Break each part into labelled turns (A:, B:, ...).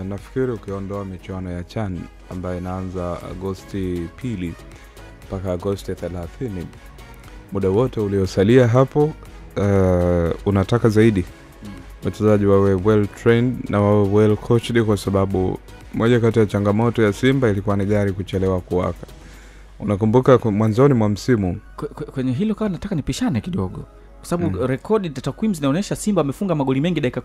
A: Nafikiri ukiondoa michuano ya CHAN ambayo inaanza Agosti 2 mpaka Agosti 30, muda wote uliosalia hapo unataka zaidi wachezaji wawe well trained na wawe well coached, kwa sababu moja kati ya changamoto ya Simba ilikuwa ni gari kuchelewa kuwaka. Unakumbuka mwanzoni mwa msimu
B: kwenye hilo kwa nataka nipishane kidogo, kwa sababu rekodi takwimu zinaonyesha Simba amefunga magoli mengi dakika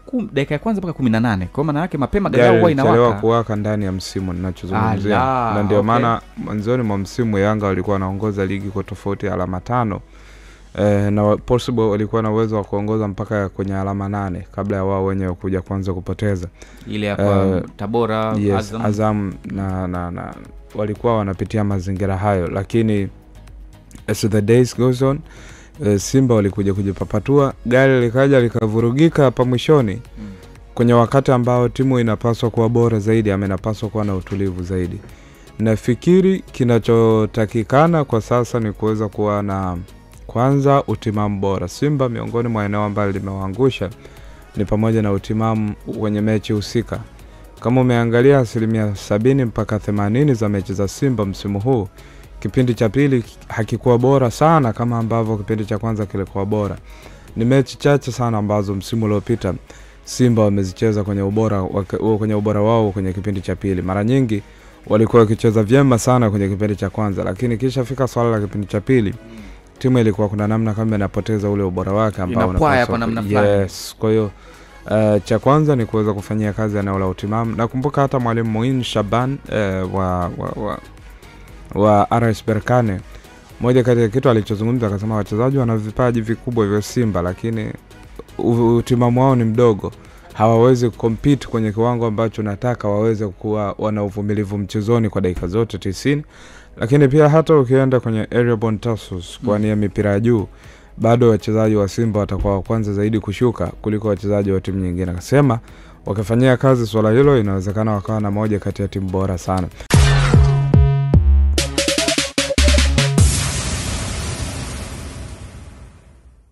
B: ya kwanza mpaka 18. Kwa maana yake mapema gari huwa inawaka.
A: Chelewa kuwaka ndani ya msimu ninachozungumzia. Na ndio maana mwanzoni mwa msimu Yanga walikuwa wanaongoza ligi kwa tofauti ya alama 5. Na possible walikuwa na uwezo wa kuongoza mpaka kwenye alama 8 kabla ya wao wenyewe kuja kwanza kupoteza.
B: Ile hapa Tabora,
A: yes, Azam na walikuwa wanapitia mazingira hayo, lakini as the days goes on Simba walikuja kujipapatua, gari likaja likavurugika hapa mwishoni kwenye wakati ambao timu inapaswa kuwa bora zaidi, inapaswa kuwa na utulivu zaidi. Nafikiri kinachotakikana kwa sasa ni kuweza kuwa na kwanza utimamu bora. Simba miongoni mwa eneo ambalo limewaangusha ni pamoja na utimamu kwenye mechi husika. Kama umeangalia 70% mpaka 80% za mechi za Simba msimu huu, kipindi cha pili hakikuwa bora sana kama ambavyo kipindi cha kwanza kilikuwa bora. Ni mechi chache sana ambazo msimu uliopita Simba wamezicheza kwenye ubora wao kwenye kipindi cha pili. Mara nyingi walikuwa wakicheza vyema sana kwenye kipindi cha kwanza, lakini kisha fika swala la kipindi cha pili timu ilikuwa kuna namna kama inapoteza ule ubora wake ambao
B: unapaswa kwa namna fulani.
A: Yes, kwa hiyo cha kwanza ni kuweza kufanyia kazi eneo la utimamu. Nakumbuka hata mwalimu Moin Shaban wa RS Berkane, moja kati ya kitu alichozungumza akasema wachezaji wana vipaji vikubwa vya Simba, lakini utimamu wao ni mdogo, hawawezi compete kwenye kiwango ambacho nataka waweze kuwa wana uvumilivu mchezoni kwa dakika zote 90. Lakini pia hata ukienda kwenye airborne tussles kwa nia mipira ya juu, bado wachezaji wa Simba watakuwa wa kwanza zaidi kushuka kuliko wachezaji wa timu nyingine. Akasema wakifanyia kazi swala hilo inawezekana wakawa na moja kati ya timu bora sana.